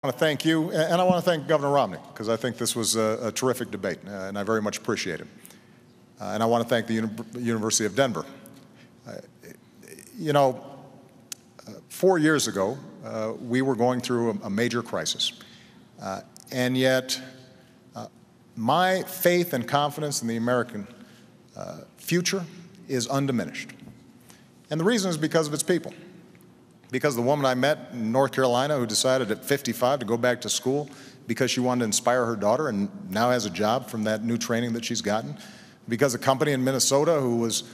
I want to thank you, and I want to thank Governor Romney, because I think this was a terrific debate, and I very much appreciate it. And I want to thank the University of Denver. 4 years ago, we were going through a major crisis, and yet my faith and confidence in the American future is undiminished. And the reason is because of its people. Because the woman I met in North Carolina who decided at 55 to go back to school because she wanted to inspire her daughter and now has a job from that new training that she's gotten. Because a company in Minnesota who was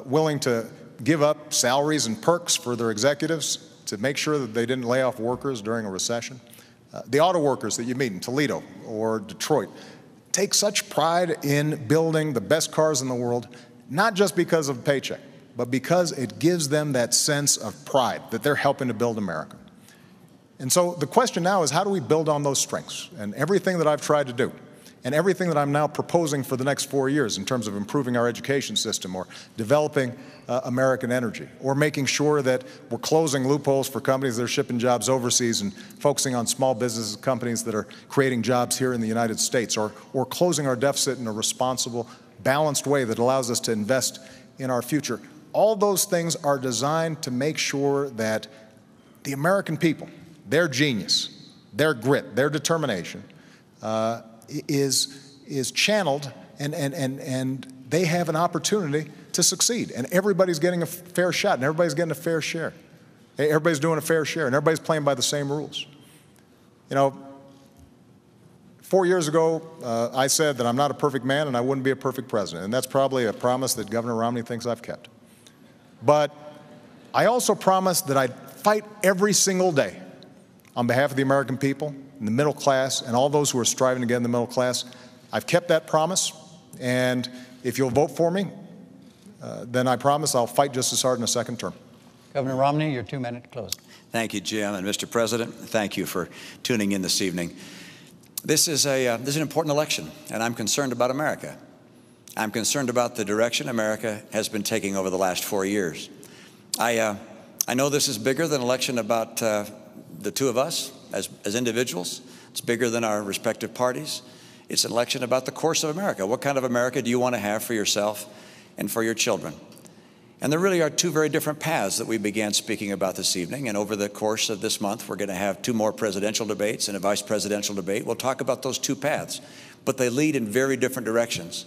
willing to give up salaries and perks for their executives to make sure that they didn't lay off workers during a recession. The auto workers that you meet in Toledo or Detroit take such pride in building the best cars in the world, not just because of a paycheck, but because it gives them that sense of pride that they're helping to build America. And so the question now is, how do we build on those strengths? And everything that I've tried to do, and everything that I'm now proposing for the next 4 years in terms of improving our education system or developing American energy, or making sure that we're closing loopholes for companies that are shipping jobs overseas and focusing on small business companies that are creating jobs here in the United States, or closing our deficit in a responsible, balanced way that allows us to invest in our future. All those things are designed to make sure that the American people, their genius, their grit, their determination is channeled, and they have an opportunity to succeed. And everybody's getting a fair shot, and everybody's getting a fair share. Everybody's doing a fair share, and everybody's playing by the same rules. 4 years ago, I said that I'm not a perfect man and I wouldn't be a perfect president, and that's probably a promise that Governor Romney thinks I've kept. But I also promised that I'd fight every single day on behalf of the American people, and the middle class, and all those who are striving to get in the middle class. I've kept that promise, and if you'll vote for me, then I promise I'll fight just as hard in a second term. Governor Romney, your 2-minute close. Thank you, Jim. And Mr. President, thank you for tuning in this evening. This is an important election, and I'm concerned about America. I'm concerned about the direction America has been taking over the last 4 years. I know this is bigger than an election about the two of us as individuals. It's bigger than our respective parties. It's an election about the course of America. What kind of America do you want to have for yourself and for your children? And there really are two very different paths that we began speaking about this evening. And over the course of this month, we're going to have 2 more presidential debates and a vice presidential debate. We'll talk about those 2 paths, but they lead in very different directions.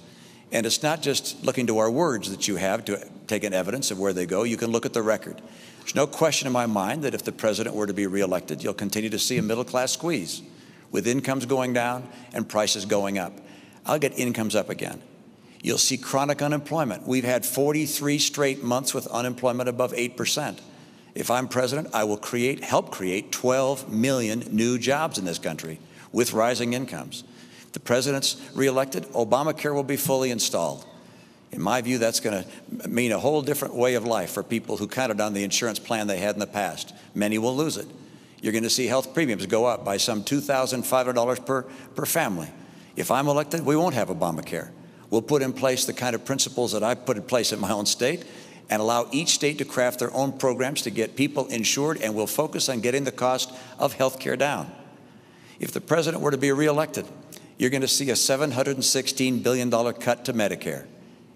And it's not just looking to our words that you have to take an evidence of where they go. You can look at the record. There's no question in my mind that if the president were to be reelected, you'll continue to see a middle-class squeeze with incomes going down and prices going up. I'll get incomes up again. You'll see chronic unemployment. We've had 43 straight months with unemployment above 8%. If I'm president, I will help create 12 million new jobs in this country with rising incomes. If the president's reelected, Obamacare will be fully installed. In my view, that's going to mean a whole different way of life for people who counted on the insurance plan they had in the past. Many will lose it. You're going to see health premiums go up by some $2,500 per family. If I'm elected, we won't have Obamacare. We'll put in place the kind of principles that I've put in place in my own state and allow each state to craft their own programs to get people insured, and we'll focus on getting the cost of health care down. If the president were to be reelected, you're going to see a $716 billion cut to Medicare.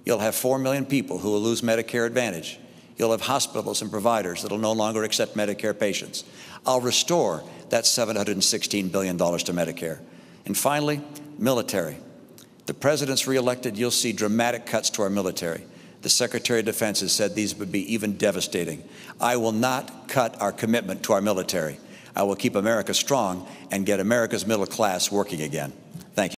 You'll have 4 million people who will lose Medicare Advantage. You'll have hospitals and providers that will no longer accept Medicare patients. I'll restore that $716 billion to Medicare. And finally, military. The president's reelected, you'll see dramatic cuts to our military. The Secretary of Defense has said these would be even devastating. I will not cut our commitment to our military. I will keep America strong and get America's middle class working again.